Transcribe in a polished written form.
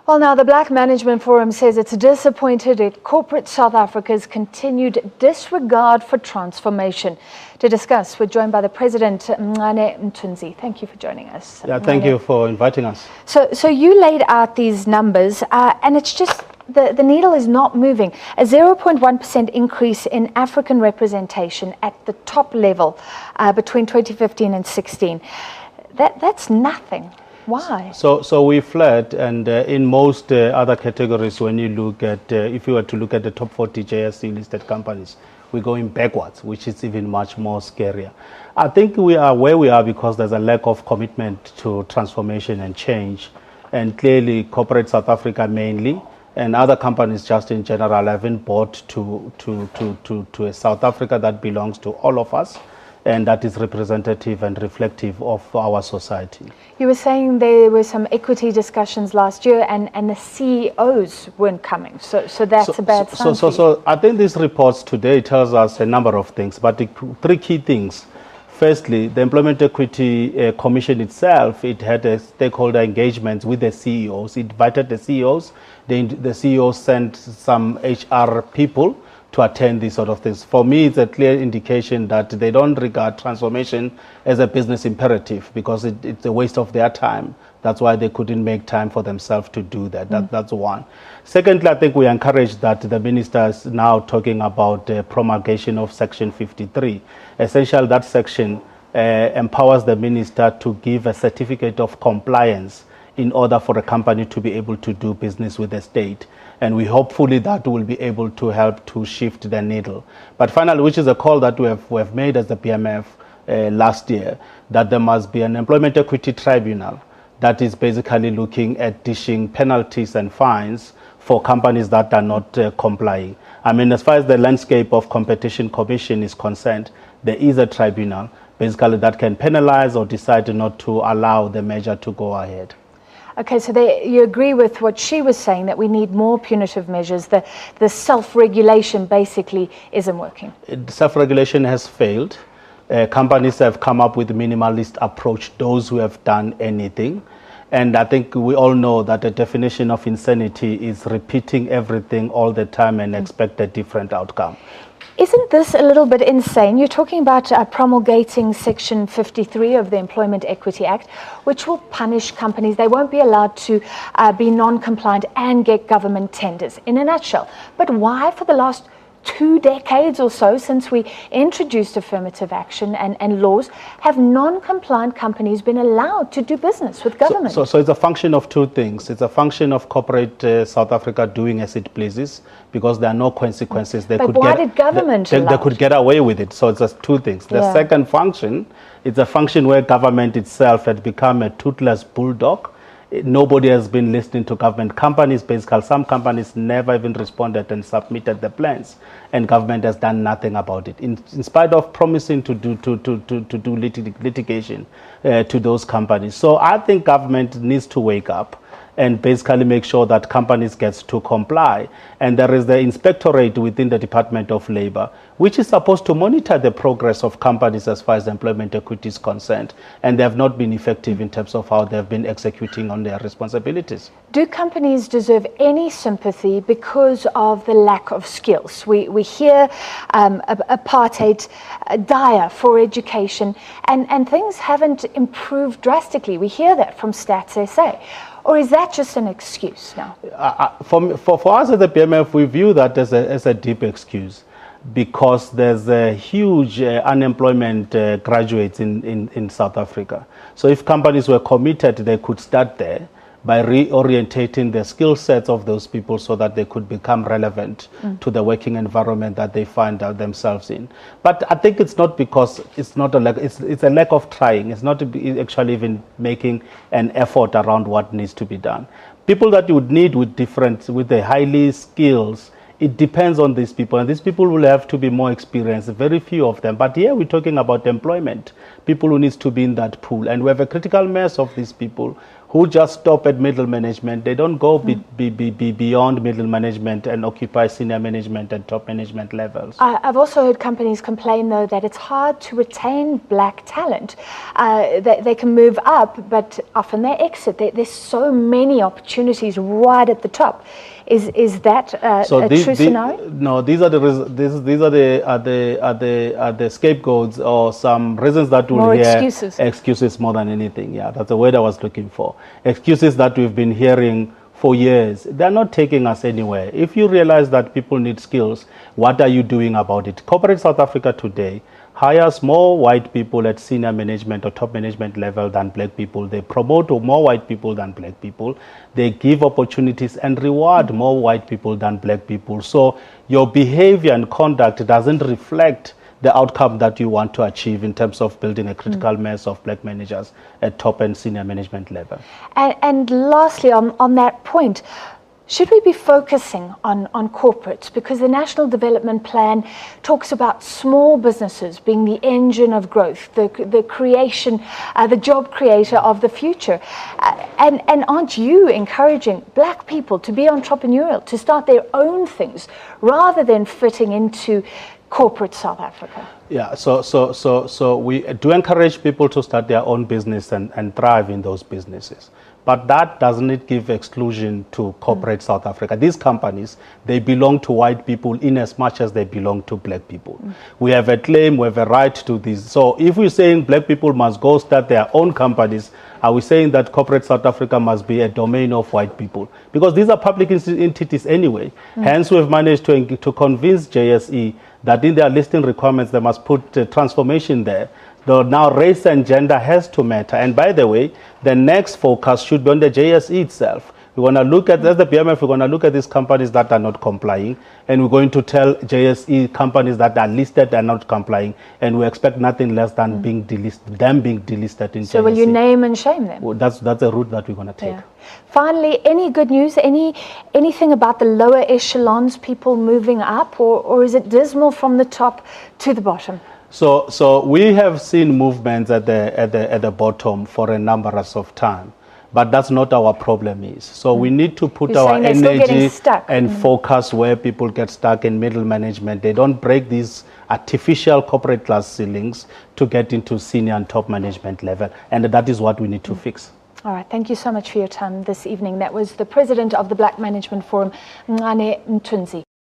Well, now the Black Management Forum says it's disappointed at corporate South Africa's continued disregard for transformation. To discuss, we're joined by the President, Mncane Mthunzi. Thank you for joining us. Yeah, thank you for inviting us. So you laid out these numbers, and it's just the needle is not moving. A 0.1% increase in African representation at the top level between 2015 and 16. That's nothing. Why? So we fled, and in most other categories, when you look at, if you were to look at the top 40 JSE listed companies, we're going backwards, which is even much more scarier. I think we are where we are because there's a lack of commitment to transformation and change, and clearly corporate South Africa mainly, and other companies just in general haven't bought to a South Africa that belongs to all of us, and that is representative and reflective of our society. You were saying there were some equity discussions last year, and the CEOs weren't coming. So that's a bad sign. So I think these reports today tells us a number of things, but the three key things. Firstly, the Employment Equity Commission itself, it had a stakeholder engagement with the CEOs. It invited the CEOs. The CEOs sent some HR people to attend these sort of things. For me, it's a clear indication that they don't regard transformation as a business imperative because it's a waste of their time. That's why they couldn't make time for themselves to do that. That's one. Secondly, I think we encourage that the minister is now talking about the promulgation of Section 53. Essentially, that section empowers the minister to give a certificate of compliance in order for a company to be able to do business with the state. And we hopefully that will be able to help to shift the needle. But finally, which is a call that we have made as the PMF last year, that there must be an employment equity tribunal that is basically looking at dishing penalties and fines for companies that are not complying. I mean, as far as the landscape of competition commission is concerned, there is a tribunal basically that can penalize or decide not to allow the measure to go ahead. Okay, so you agree with what she was saying, that we need more punitive measures, the self-regulation basically isn't working. Self-regulation has failed. Companies have come up with a minimalist approach, those who have done anything. And I think we all know that the definition of insanity is repeating everything all the time and expect a different outcome. Isn't this a little bit insane? You're talking about promulgating Section 53 of the Employment Equity Act, which will punish companies. They won't be allowed to be non-compliant and get government tenders, in a nutshell. But why, for the last 2 decades or so, since we introduced affirmative action and laws, have non-compliant companies been allowed to do business with government? So it's a function of two things. It's a function of corporate South Africa doing as it pleases, because there are no consequences. They but could why get, did government they could get away with it. So it's just two things. The second function is a function where government itself had become a toothless bulldog. Nobody has been listening to government. Companies, basically, some companies never even responded and submitted the plans, and government has done nothing about it. In spite of promising to do litigation to those companies. So I think government needs to wake up and basically make sure that companies get to comply. And there is the inspectorate within the Department of Labor, which is supposed to monitor the progress of companies as far as employment equity is concerned. And they have not been effective in terms of how they've been executing on their responsibilities. Do companies deserve any sympathy because of the lack of skills? We hear apartheid dire for education, and things haven't improved drastically. We hear that from Stats SA. Or is that just an excuse now? For us at the PMF, we view that as a deep excuse, because there's a huge unemployment graduates in South Africa. So if companies were committed, they could start there by reorientating the skill sets of those people so that they could become relevant to the working environment that they find themselves in. But I think it's not because it's not a lack, it's a lack of trying. It's not actually even making an effort around what needs to be done. People that you would need with the highly skills, it depends on these people, and these people will have to be more experienced, very few of them. But here we're talking about employment, people who needs to be in that pool, and we have a critical mass of these people who just stop at middle management. They don't go beyond middle management and occupy senior management and top management levels. I've also heard companies complain, though, that it's hard to retain black talent. They can move up, but often they exit. There's so many opportunities right at the top. Is that a true scenario? No, these are the scapegoats or some reasons that we'll hear. Excuses more than anything. Yeah, that's the word I was looking for. Excuses that we've been hearing for years. They're not taking us anywhere. If you realize that people need skills, what are you doing about it? Corporate South Africa today hires more white people at senior management or top management level than black people. They promote more white people than black people. They give opportunities and reward more white people than black people. So your behavior and conduct doesn't reflect the outcome that you want to achieve in terms of building a critical mass of black managers at top and senior management level. And lastly, on that point, should we be focusing on corporates? Because the National Development Plan talks about small businesses being the engine of growth, the creation, the job creator of the future. And aren't you encouraging black people to be entrepreneurial, to start their own things, rather than fitting into corporate South Africa? Yeah, so we do encourage people to start their own business and thrive in those businesses. But that doesn't give exclusion to corporate South Africa. These companies, they belong to white people in as much as they belong to black people. We have a claim, we have a right to this. So if we're saying black people must go start their own companies, are we saying that corporate South Africa must be a domain of white people? Because these are public entities anyway. Hence, we've managed to convince JSE that in their listing requirements, they must put transformation there. Though now race and gender has to matter. And by the way, the next focus should be on the JSE itself. We're going to look at, as the BMF, we're going to look at these companies that are not complying. And we're going to tell JSE companies that are listed are not complying. And we expect nothing less than being delisted, them being delisted in JSE. So will you name and shame them? Well, that's a route that we're going to take. Yeah. Finally, any good news? Anything about the lower echelons, people moving up? Or is it dismal from the top to the bottom? So we have seen movements at the bottom for a number of time, but that's not our problem is. So we need to put our energy and focus where people get stuck in middle management. They don't break these artificial corporate class ceilings to get into senior and top management level, and that is what we need to fix. All right, thank you so much for your time this evening. That was the president of the Black Management Forum, Mncane Mthunzi.